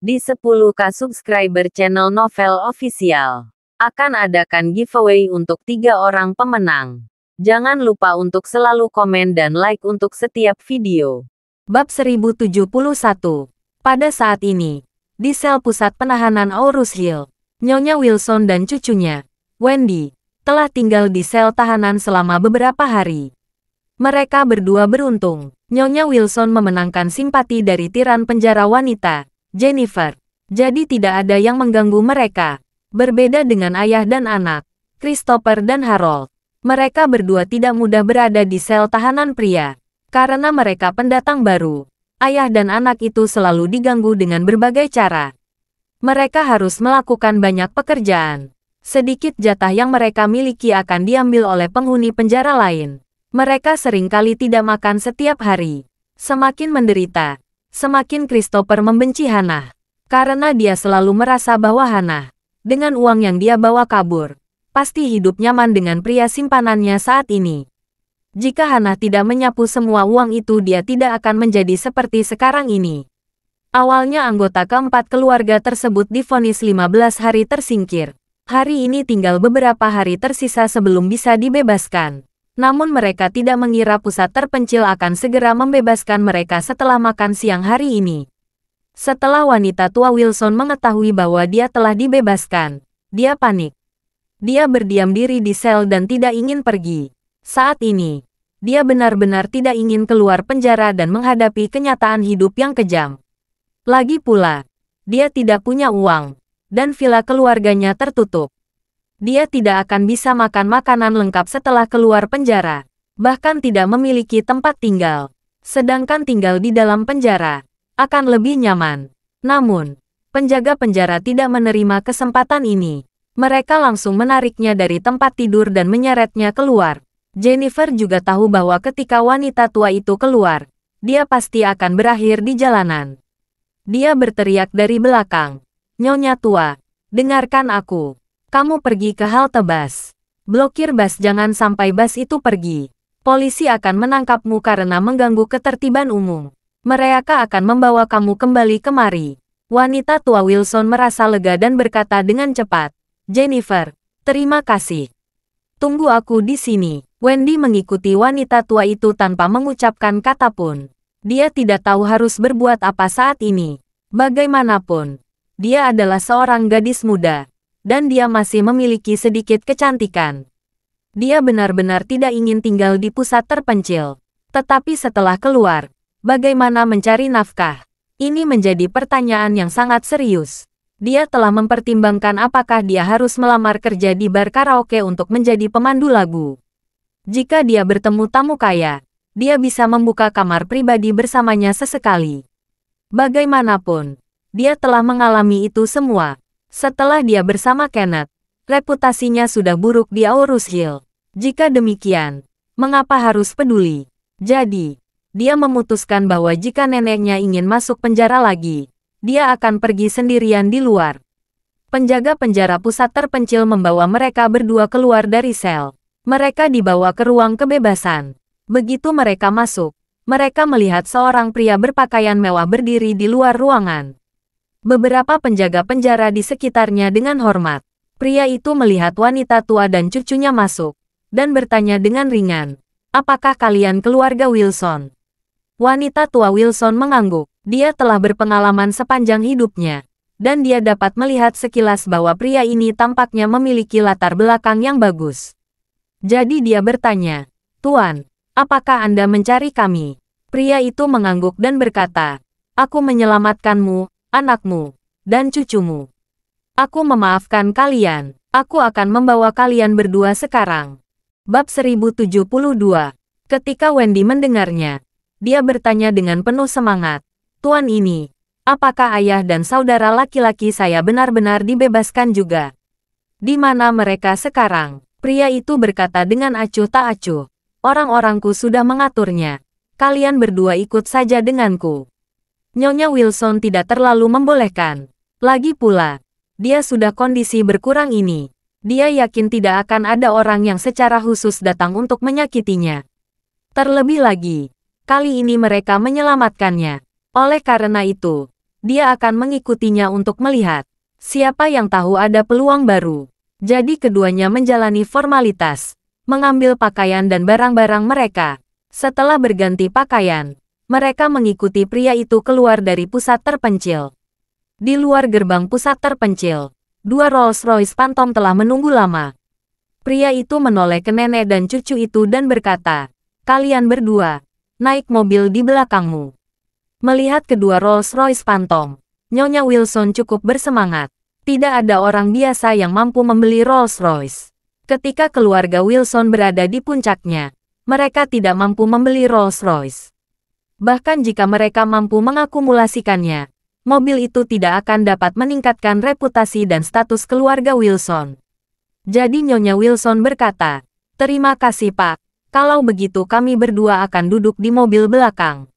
Di 10K subscriber channel Novel Official, akan adakan giveaway untuk 3 orang pemenang. Jangan lupa untuk selalu komen dan like untuk setiap video. Bab 1071. Pada saat ini, di sel pusat penahanan Aurus Hill, Nyonya Wilson dan cucunya, Wendy, telah tinggal di sel tahanan selama beberapa hari. Mereka berdua beruntung. Nyonya Wilson memenangkan simpati dari tiran penjara wanita, Jennifer. Jadi tidak ada yang mengganggu mereka. Berbeda dengan ayah dan anak, Christopher dan Harold. Mereka berdua tidak mudah berada di sel tahanan pria. Karena mereka pendatang baru, ayah dan anak itu selalu diganggu dengan berbagai cara. Mereka harus melakukan banyak pekerjaan. Sedikit jatah yang mereka miliki akan diambil oleh penghuni penjara lain. Mereka seringkali tidak makan setiap hari. Semakin menderita, semakin Christopher membenci Hannah. Karena dia selalu merasa bahwa Hannah, dengan uang yang dia bawa kabur, pasti hidup nyaman dengan pria simpanannya saat ini. Jika Hannah tidak menyapu semua uang itu, dia tidak akan menjadi seperti sekarang ini. Awalnya anggota keempat keluarga tersebut divonis 15 hari tersingkir. Hari ini tinggal beberapa hari tersisa sebelum bisa dibebaskan. Namun mereka tidak mengira pusat terpencil akan segera membebaskan mereka setelah makan siang hari ini. Setelah wanita tua Wilson mengetahui bahwa dia telah dibebaskan, dia panik. Dia berdiam diri di sel dan tidak ingin pergi. Saat ini, dia benar-benar tidak ingin keluar penjara dan menghadapi kenyataan hidup yang kejam. Lagi pula, dia tidak punya uang, dan villa keluarganya tertutup. Dia tidak akan bisa makan makanan lengkap setelah keluar penjara, bahkan tidak memiliki tempat tinggal. Sedangkan tinggal di dalam penjara akan lebih nyaman. Namun, penjaga penjara tidak menerima kesempatan ini. Mereka langsung menariknya dari tempat tidur dan menyeretnya keluar. Jennifer juga tahu bahwa ketika wanita tua itu keluar, dia pasti akan berakhir di jalanan. Dia berteriak dari belakang, "Nyonya tua, dengarkan aku. Kamu pergi ke halte bus. Blokir bus, jangan sampai bus itu pergi. Polisi akan menangkapmu karena mengganggu ketertiban umum. Mereka akan membawa kamu kembali kemari." Wanita tua Wilson merasa lega dan berkata dengan cepat, "Jennifer, terima kasih. Tunggu aku di sini." Wendy mengikuti wanita tua itu tanpa mengucapkan kata pun. Dia tidak tahu harus berbuat apa saat ini. Bagaimanapun, dia adalah seorang gadis muda, dan dia masih memiliki sedikit kecantikan. Dia benar-benar tidak ingin tinggal di pusat terpencil. Tetapi setelah keluar, bagaimana mencari nafkah? Ini menjadi pertanyaan yang sangat serius. Dia telah mempertimbangkan apakah dia harus melamar kerja di bar karaoke untuk menjadi pemandu lagu. Jika dia bertemu tamu kaya, dia bisa membuka kamar pribadi bersamanya sesekali. Bagaimanapun, dia telah mengalami itu semua. Setelah dia bersama Kenneth, reputasinya sudah buruk di Aurus Hill. Jika demikian, mengapa harus peduli? Jadi, dia memutuskan bahwa jika neneknya ingin masuk penjara lagi, dia akan pergi sendirian di luar. Penjaga penjara pusat terpencil membawa mereka berdua keluar dari sel. Mereka dibawa ke ruang kebebasan. Begitu mereka masuk, mereka melihat seorang pria berpakaian mewah berdiri di luar ruangan. Beberapa penjaga penjara di sekitarnya dengan hormat. Pria itu melihat wanita tua dan cucunya masuk, dan bertanya dengan ringan, "Apakah kalian keluarga Wilson?" Wanita tua Wilson mengangguk. Dia telah berpengalaman sepanjang hidupnya, dan dia dapat melihat sekilas bahwa pria ini tampaknya memiliki latar belakang yang bagus. Jadi dia bertanya, "Tuan, apakah Anda mencari kami?" Pria itu mengangguk dan berkata, "Aku menyelamatkanmu, anakmu, dan cucumu. Aku memaafkan kalian. Aku akan membawa kalian berdua sekarang." Bab 1072. Ketika Wendy mendengarnya, dia bertanya dengan penuh semangat, "Tuan ini, apakah ayah dan saudara laki-laki saya benar-benar dibebaskan juga? Di mana mereka sekarang?" Pria itu berkata dengan acuh tak acuh, "Orang-orangku sudah mengaturnya. Kalian berdua ikut saja denganku." Nyonya Wilson tidak terlalu membolehkan. Lagi pula, dia sudah kondisi berkurang ini. Dia yakin tidak akan ada orang yang secara khusus datang untuk menyakitinya. Terlebih lagi, kali ini mereka menyelamatkannya. Oleh karena itu, dia akan mengikutinya untuk melihat. Siapa yang tahu ada peluang baru. Jadi keduanya menjalani formalitas, mengambil pakaian dan barang-barang mereka. Setelah berganti pakaian, mereka mengikuti pria itu keluar dari pusat terpencil. Di luar gerbang pusat terpencil, 2 Rolls-Royce Phantom telah menunggu lama. Pria itu menoleh ke nenek dan cucu itu dan berkata, "Kalian berdua, naik mobil di belakangmu." Melihat kedua Rolls-Royce Phantom, Nyonya Wilson cukup bersemangat. Tidak ada orang biasa yang mampu membeli Rolls-Royce. Ketika keluarga Wilson berada di puncaknya, mereka tidak mampu membeli Rolls-Royce. Bahkan jika mereka mampu mengakumulasikannya, mobil itu tidak akan dapat meningkatkan reputasi dan status keluarga Wilson. Jadi Nyonya Wilson berkata, "Terima kasih Pak, kalau begitu kami berdua akan duduk di mobil belakang."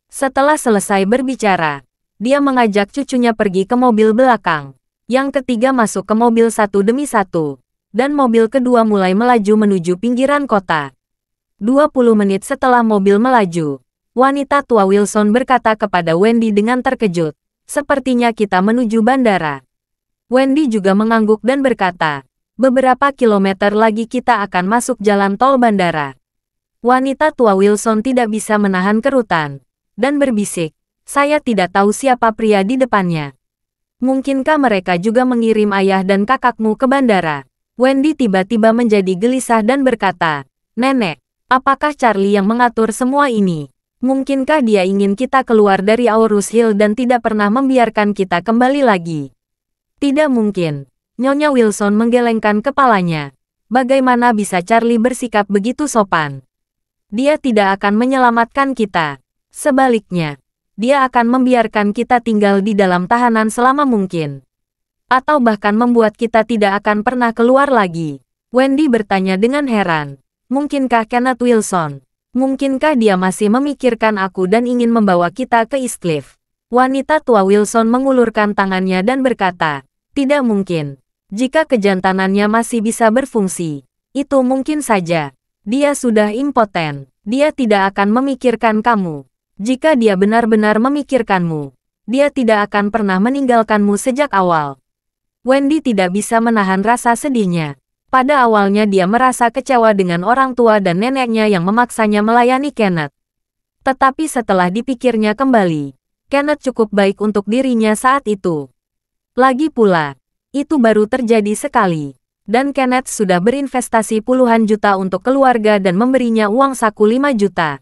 Setelah selesai berbicara, dia mengajak cucunya pergi ke mobil belakang. Yang ketiga masuk ke mobil satu demi satu, dan mobil kedua mulai melaju menuju pinggiran kota. 20 menit setelah mobil melaju, wanita tua Wilson berkata kepada Wendy dengan terkejut, "Sepertinya kita menuju bandara." Wendy juga mengangguk dan berkata, "Beberapa kilometer lagi kita akan masuk jalan tol bandara." Wanita tua Wilson tidak bisa menahan kerutan, dan berbisik, "Saya tidak tahu siapa pria di depannya. Mungkinkah mereka juga mengirim ayah dan kakakmu ke bandara?" Wendy tiba-tiba menjadi gelisah dan berkata, "Nenek, apakah Charlie yang mengatur semua ini? Mungkinkah dia ingin kita keluar dari Aurus Hill dan tidak pernah membiarkan kita kembali lagi?" "Tidak mungkin." Nyonya Wilson menggelengkan kepalanya. "Bagaimana bisa Charlie bersikap begitu sopan? Dia tidak akan menyelamatkan kita. Sebaliknya, dia akan membiarkan kita tinggal di dalam tahanan selama mungkin. Atau bahkan membuat kita tidak akan pernah keluar lagi." Wendy bertanya dengan heran. "Mungkinkah Kenneth Wilson? Mungkinkah dia masih memikirkan aku dan ingin membawa kita ke Eastcliff?" Wanita tua Wilson mengulurkan tangannya dan berkata, "Tidak mungkin. Jika kejantanannya masih bisa berfungsi, itu mungkin saja. Dia sudah impoten. Dia tidak akan memikirkan kamu. Jika dia benar-benar memikirkanmu, dia tidak akan pernah meninggalkanmu sejak awal." Wendy tidak bisa menahan rasa sedihnya. Pada awalnya dia merasa kecewa dengan orang tua dan neneknya yang memaksanya melayani Kenneth. Tetapi setelah dipikirnya kembali, Kenneth cukup baik untuk dirinya saat itu. Lagi pula, itu baru terjadi sekali. Dan Kenneth sudah berinvestasi puluhan juta untuk keluarga dan memberinya uang saku 5 juta.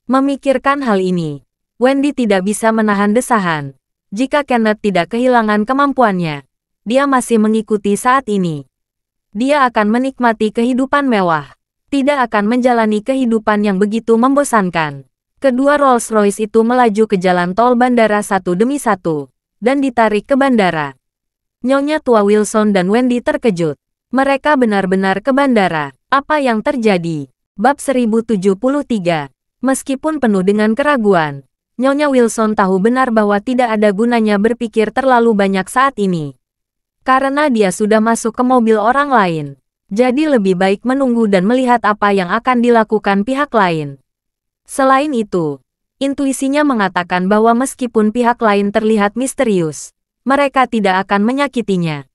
Memikirkan hal ini, Wendy tidak bisa menahan desahan. Jika Kenneth tidak kehilangan kemampuannya, dia masih mengikuti saat ini. Dia akan menikmati kehidupan mewah, tidak akan menjalani kehidupan yang begitu membosankan. Kedua Rolls-Royce itu melaju ke jalan tol bandara satu demi satu, dan ditarik ke bandara. Nyonya tua Wilson dan Wendy terkejut. Mereka benar-benar ke bandara. Apa yang terjadi? Bab 1073. Meskipun penuh dengan keraguan, Nyonya Wilson tahu benar bahwa tidak ada gunanya berpikir terlalu banyak saat ini. Karena dia sudah masuk ke mobil orang lain. Jadi lebih baik menunggu dan melihat apa yang akan dilakukan pihak lain. Selain itu, intuisinya mengatakan bahwa meskipun pihak lain terlihat misterius, mereka tidak akan menyakitinya.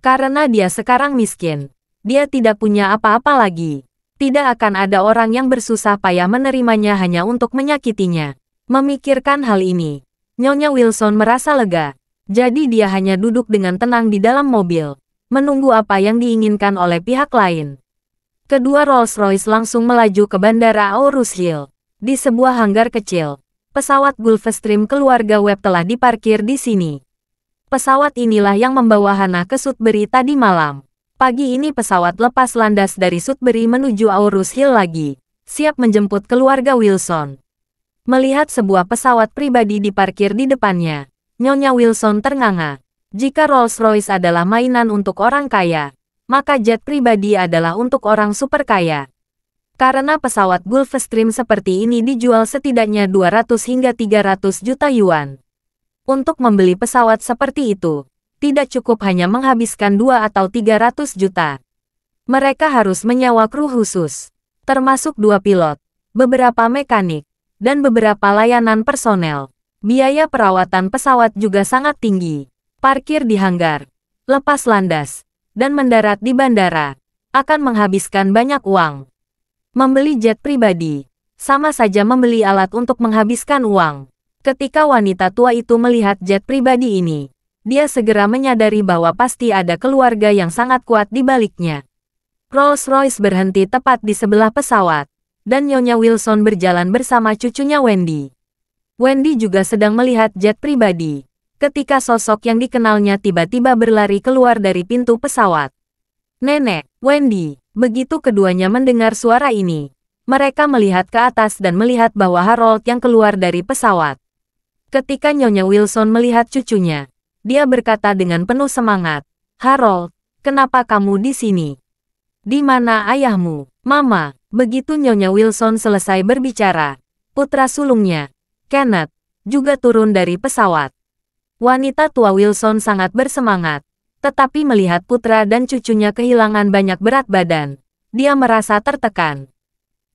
Karena dia sekarang miskin, dia tidak punya apa-apa lagi. Tidak akan ada orang yang bersusah payah menerimanya hanya untuk menyakitinya. Memikirkan hal ini, Nyonya Wilson merasa lega. Jadi dia hanya duduk dengan tenang di dalam mobil, menunggu apa yang diinginkan oleh pihak lain. Kedua Rolls-Royce langsung melaju ke bandara Aurus Hill. Di sebuah hanggar kecil, pesawat Gulfstream keluarga Webb telah diparkir di sini. Pesawat inilah yang membawa Hannah ke Sudbury tadi malam. Pagi ini pesawat lepas landas dari Sudbury menuju Aurus Hill lagi, siap menjemput keluarga Wilson. Melihat sebuah pesawat pribadi diparkir di depannya, Nyonya Wilson ternganga. Jika Rolls-Royce adalah mainan untuk orang kaya, maka jet pribadi adalah untuk orang super kaya. Karena pesawat Gulfstream seperti ini dijual setidaknya 200 hingga 300 juta yuan. Untuk membeli pesawat seperti itu, tidak cukup hanya menghabiskan 2 atau 300 juta. Mereka harus menyewa kru khusus, termasuk 2 pilot, beberapa mekanik, dan beberapa layanan personel. Biaya perawatan pesawat juga sangat tinggi. Parkir di hanggar, lepas landas, dan mendarat di bandara akan menghabiskan banyak uang. Membeli jet pribadi sama saja membeli alat untuk menghabiskan uang. Ketika wanita tua itu melihat jet pribadi ini, dia segera menyadari bahwa pasti ada keluarga yang sangat kuat di baliknya. Rolls-Royce berhenti tepat di sebelah pesawat, dan Nyonya Wilson berjalan bersama cucunya Wendy. Wendy juga sedang melihat jet pribadi, ketika sosok yang dikenalnya tiba-tiba berlari keluar dari pintu pesawat. Nenek, Wendy, begitu keduanya mendengar suara ini, mereka melihat ke atas dan melihat bahwa Harold yang keluar dari pesawat. Ketika Nyonya Wilson melihat cucunya, dia berkata dengan penuh semangat, "Harold, kenapa kamu di sini? Di mana ayahmu, Mama?" Begitu Nyonya Wilson selesai berbicara, putra sulungnya, Kenneth, juga turun dari pesawat. Wanita tua Wilson sangat bersemangat, tetapi melihat putra dan cucunya kehilangan banyak berat badan, dia merasa tertekan.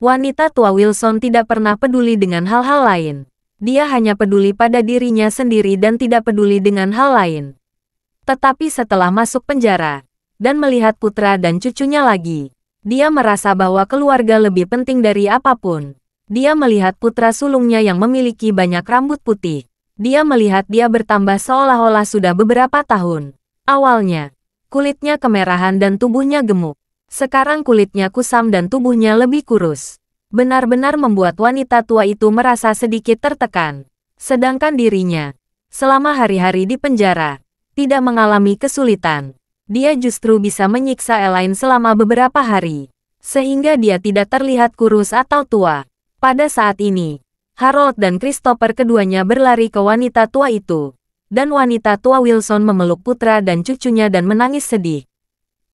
Wanita tua Wilson tidak pernah peduli dengan hal-hal lain. Dia hanya peduli pada dirinya sendiri dan tidak peduli dengan hal lain. Tetapi setelah masuk penjara, dan melihat putra dan cucunya lagi, dia merasa bahwa keluarga lebih penting dari apapun. Dia melihat putra sulungnya yang memiliki banyak rambut putih. Dia melihat dia bertambah seolah-olah sudah beberapa tahun. Awalnya, kulitnya kemerahan dan tubuhnya gemuk. Sekarang kulitnya kusam dan tubuhnya lebih kurus. Benar-benar membuat wanita tua itu merasa sedikit tertekan. Sedangkan dirinya, selama hari-hari di penjara, tidak mengalami kesulitan. Dia justru bisa menyiksa Elaine selama beberapa hari, sehingga dia tidak terlihat kurus atau tua. Pada saat ini, Harold dan Christopher keduanya berlari ke wanita tua itu, dan wanita tua Wilson memeluk putra dan cucunya dan menangis sedih.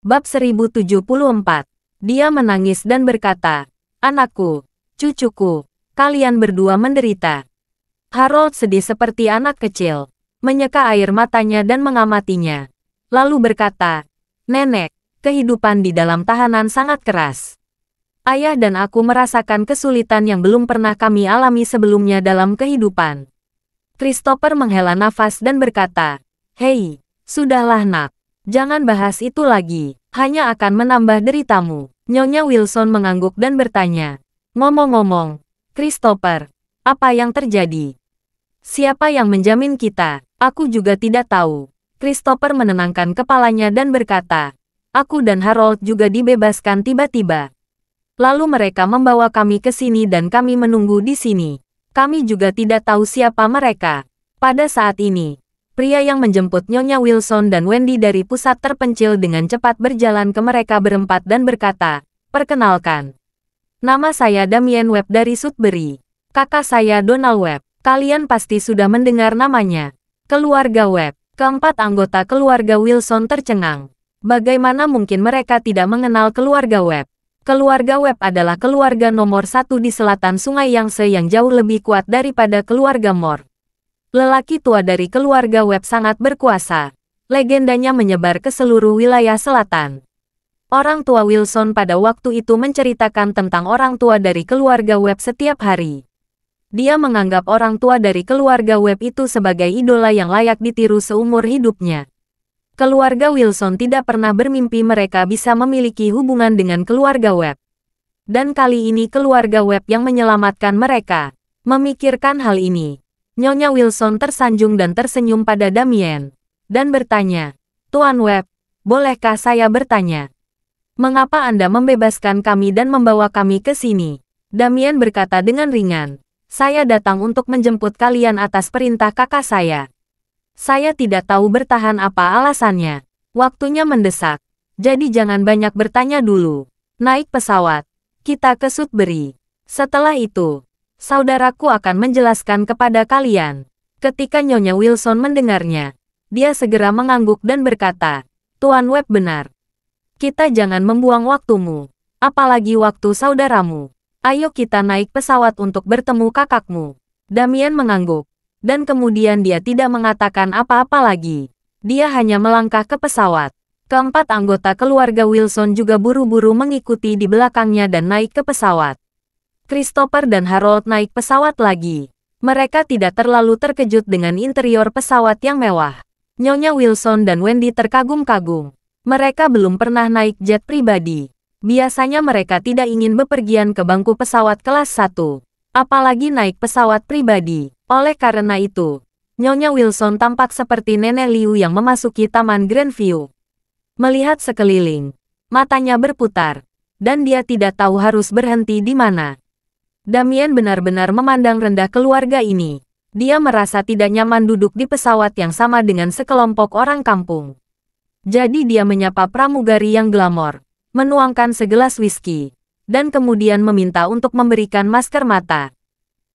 Bab 1074. Dia menangis dan berkata, "Anakku, cucuku, kalian berdua menderita." Harold sedih seperti anak kecil, menyeka air matanya dan mengamatinya. Lalu berkata, "Nenek, kehidupan di dalam tahanan sangat keras. Ayah dan aku merasakan kesulitan yang belum pernah kami alami sebelumnya dalam kehidupan." Christopher menghela nafas dan berkata, "Hei, sudahlah nak. Jangan bahas itu lagi. Hanya akan menambah deritamu." Nyonya Wilson mengangguk dan bertanya, "Ngomong-ngomong, Christopher, apa yang terjadi? Siapa yang menjamin kita?" "Aku juga tidak tahu." Christopher menenangkan kepalanya dan berkata, "Aku dan Harold juga dibebaskan tiba-tiba. Lalu mereka membawa kami ke sini dan kami menunggu di sini. Kami juga tidak tahu siapa mereka." Pada saat ini, pria yang menjemput Nyonya Wilson dan Wendy dari pusat terpencil dengan cepat berjalan ke mereka berempat dan berkata, "Perkenalkan. Nama saya Damien Webb dari Sudbury. Kakak saya Donald Webb. Kalian pasti sudah mendengar namanya." Keluarga Webb. Keempat anggota keluarga Wilson tercengang. Bagaimana mungkin mereka tidak mengenal keluarga Webb? Keluarga Webb adalah keluarga nomor satu di selatan Sungai Yangtze yang jauh lebih kuat daripada keluarga Moore. Lelaki tua dari keluarga Webb sangat berkuasa. Legendanya menyebar ke seluruh wilayah selatan. Orang tua Wilson pada waktu itu menceritakan tentang orang tua dari keluarga Webb setiap hari. Dia menganggap orang tua dari keluarga Webb itu sebagai idola yang layak ditiru seumur hidupnya. Keluarga Wilson tidak pernah bermimpi mereka bisa memiliki hubungan dengan keluarga Webb. Dan kali ini keluarga Webb yang menyelamatkan mereka. Memikirkan hal ini, Nyonya Wilson tersanjung dan tersenyum pada Damien, dan bertanya, "Tuan Webb, bolehkah saya bertanya? Mengapa Anda membebaskan kami dan membawa kami ke sini?" Damien berkata dengan ringan, "Saya datang untuk menjemput kalian atas perintah kakak saya. Saya tidak tahu bertahan apa alasannya. Waktunya mendesak. Jadi jangan banyak bertanya dulu. Naik pesawat. Kita ke Sudbury. Setelah itu, saudaraku akan menjelaskan kepada kalian." Ketika Nyonya Wilson mendengarnya, dia segera mengangguk dan berkata, "Tuan Webb benar. Kita jangan membuang waktumu. Apalagi waktu saudaramu. Ayo kita naik pesawat untuk bertemu kakakmu." Damien mengangguk. Dan kemudian dia tidak mengatakan apa-apa lagi. Dia hanya melangkah ke pesawat. Keempat anggota keluarga Wilson juga buru-buru mengikuti di belakangnya dan naik ke pesawat. Christopher dan Harold naik pesawat lagi. Mereka tidak terlalu terkejut dengan interior pesawat yang mewah. Nyonya Wilson dan Wendy terkagum-kagum. Mereka belum pernah naik jet pribadi. Biasanya mereka tidak ingin bepergian ke bangku pesawat kelas 1, apalagi naik pesawat pribadi. Oleh karena itu, Nyonya Wilson tampak seperti Nenek Liu yang memasuki Taman Grandview. Melihat sekeliling, matanya berputar, dan dia tidak tahu harus berhenti di mana. Damien benar-benar memandang rendah keluarga ini. Dia merasa tidak nyaman duduk di pesawat yang sama dengan sekelompok orang kampung. Jadi dia menyapa pramugari yang glamor, menuangkan segelas whisky, dan kemudian meminta untuk memberikan masker mata.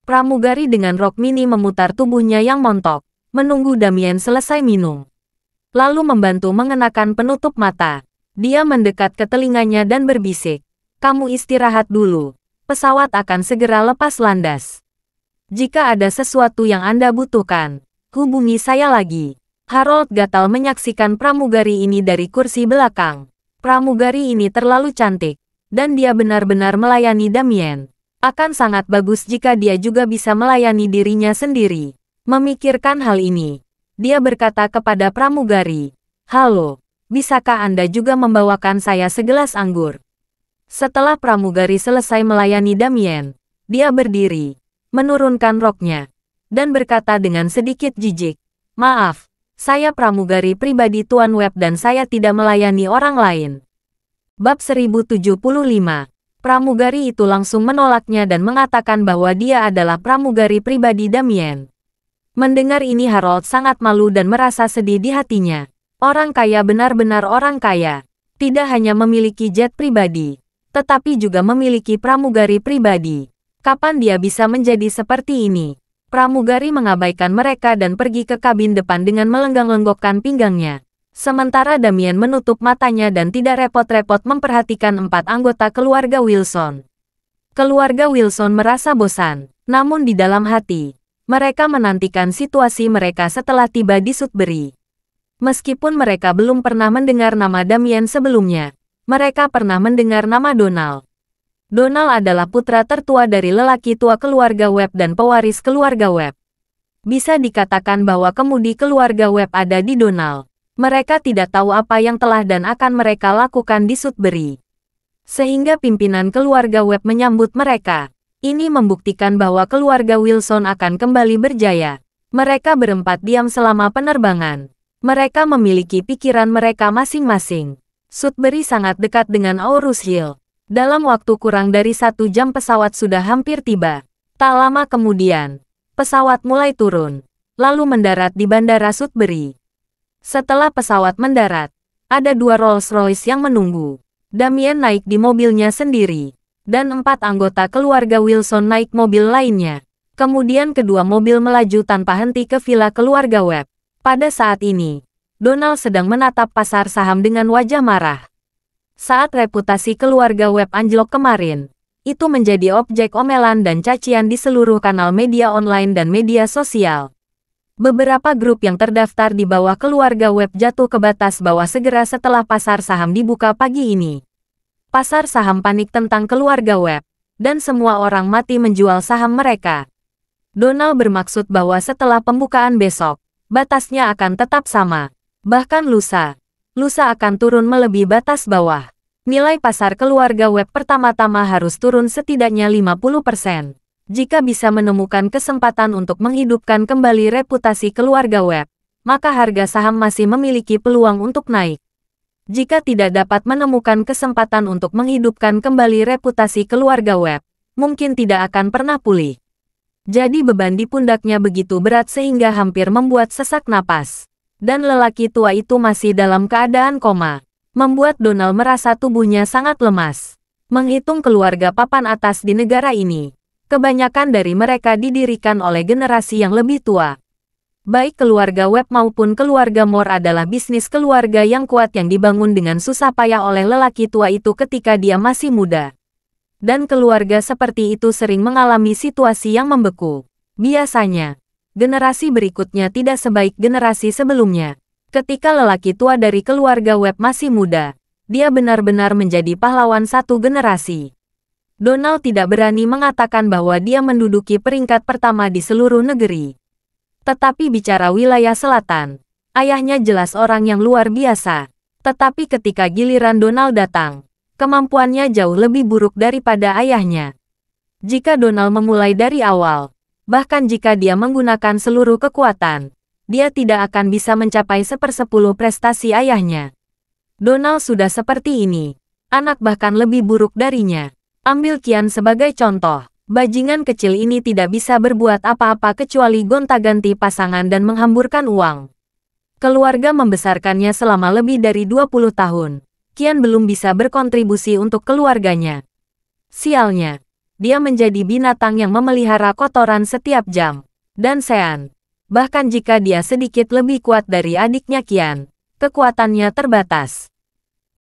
Pramugari dengan rok mini memutar tubuhnya yang montok, menunggu Damien selesai minum. Lalu membantu mengenakan penutup mata. Dia mendekat ke telinganya dan berbisik, "Kamu istirahat dulu. Pesawat akan segera lepas landas. Jika ada sesuatu yang Anda butuhkan, hubungi saya lagi." Harold gatal menyaksikan pramugari ini dari kursi belakang. Pramugari ini terlalu cantik, dan dia benar-benar melayani Damien. Akan sangat bagus jika dia juga bisa melayani dirinya sendiri. Memikirkan hal ini, dia berkata kepada pramugari, "Halo, bisakah Anda juga membawakan saya segelas anggur?" Setelah pramugari selesai melayani Damien, dia berdiri, menurunkan roknya, dan berkata dengan sedikit jijik, "Maaf, saya pramugari pribadi Tuan Webb dan saya tidak melayani orang lain." Bab 1075. Pramugari itu langsung menolaknya dan mengatakan bahwa dia adalah pramugari pribadi Damien. Mendengar ini Harold sangat malu dan merasa sedih di hatinya. Orang kaya benar-benar orang kaya. Tidak hanya memiliki jet pribadi, tetapi juga memiliki pramugari pribadi. Kapan dia bisa menjadi seperti ini? Pramugari mengabaikan mereka dan pergi ke kabin depan dengan melenggang-lenggokkan pinggangnya. Sementara Damien menutup matanya dan tidak repot-repot memperhatikan 4 anggota keluarga Wilson. Keluarga Wilson merasa bosan, namun di dalam hati, mereka menantikan situasi mereka setelah tiba di Sudbury. Meskipun mereka belum pernah mendengar nama Damien sebelumnya, mereka pernah mendengar nama Donald. Donald adalah putra tertua dari lelaki tua keluarga Webb dan pewaris keluarga Webb. Bisa dikatakan bahwa kemudi keluarga Webb ada di Donald. Mereka tidak tahu apa yang telah dan akan mereka lakukan di Sudbury. Sehingga pimpinan keluarga Webb menyambut mereka. Ini membuktikan bahwa keluarga Wilson akan kembali berjaya. Mereka berempat diam selama penerbangan. Mereka memiliki pikiran mereka masing-masing. Sudbury sangat dekat dengan Aurus Hill. Dalam waktu kurang dari 1 jam pesawat sudah hampir tiba. Tak lama kemudian, pesawat mulai turun, lalu mendarat di Bandara Sudbury. Setelah pesawat mendarat, ada 2 Rolls-Royce yang menunggu. Damien naik di mobilnya sendiri, dan 4 anggota keluarga Wilson naik mobil lainnya. Kemudian kedua mobil melaju tanpa henti ke villa keluarga Webb. Pada saat ini, Donald sedang menatap pasar saham dengan wajah marah. Saat reputasi keluarga Webb anjlok kemarin, itu menjadi objek omelan dan cacian di seluruh kanal media online dan media sosial. Beberapa grup yang terdaftar di bawah keluarga Webb jatuh ke batas bawah segera setelah pasar saham dibuka pagi ini. Pasar saham panik tentang keluarga Webb, dan semua orang mati menjual saham mereka. Donald bermaksud bahwa setelah pembukaan besok, batasnya akan tetap sama. Bahkan lusa akan turun melebihi batas bawah. Nilai pasar keluarga Webb pertama-tama harus turun setidaknya 50%. Jika bisa menemukan kesempatan untuk menghidupkan kembali reputasi keluarga Webb, maka harga saham masih memiliki peluang untuk naik. Jika tidak dapat menemukan kesempatan untuk menghidupkan kembali reputasi keluarga Webb, mungkin tidak akan pernah pulih. Jadi beban di pundaknya begitu berat sehingga hampir membuat sesak napas. Dan lelaki tua itu masih dalam keadaan koma, membuat Donald merasa tubuhnya sangat lemas. Menghitung keluarga papan atas di negara ini, kebanyakan dari mereka didirikan oleh generasi yang lebih tua. Baik keluarga Webb maupun keluarga Moore adalah bisnis keluarga yang kuat yang dibangun dengan susah payah oleh lelaki tua itu ketika dia masih muda. Dan keluarga seperti itu sering mengalami situasi yang membeku. Biasanya, generasi berikutnya tidak sebaik generasi sebelumnya. Ketika lelaki tua dari keluarga Webb masih muda, dia benar-benar menjadi pahlawan satu generasi. Donald tidak berani mengatakan bahwa dia menduduki peringkat pertama di seluruh negeri. Tetapi bicara wilayah selatan, ayahnya jelas orang yang luar biasa. Tetapi ketika giliran Donald datang, kemampuannya jauh lebih buruk daripada ayahnya. Jika Donald memulai dari awal, bahkan jika dia menggunakan seluruh kekuatan, dia tidak akan bisa mencapai 1/10 prestasi ayahnya. Donald sudah seperti ini. Anak bahkan lebih buruk darinya. Ambil Qian sebagai contoh. Bajingan kecil ini tidak bisa berbuat apa-apa kecuali gonta-ganti pasangan dan menghamburkan uang. Keluarga membesarkannya selama lebih dari 20 tahun. Qian belum bisa berkontribusi untuk keluarganya. Sialnya, dia menjadi binatang yang memelihara kotoran setiap jam. Dan Sean, bahkan jika dia sedikit lebih kuat dari adiknya Qian, kekuatannya terbatas.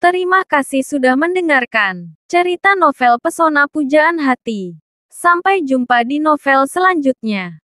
Terima kasih sudah mendengarkan cerita novel Pesona Pujaan Hati. Sampai jumpa di novel selanjutnya.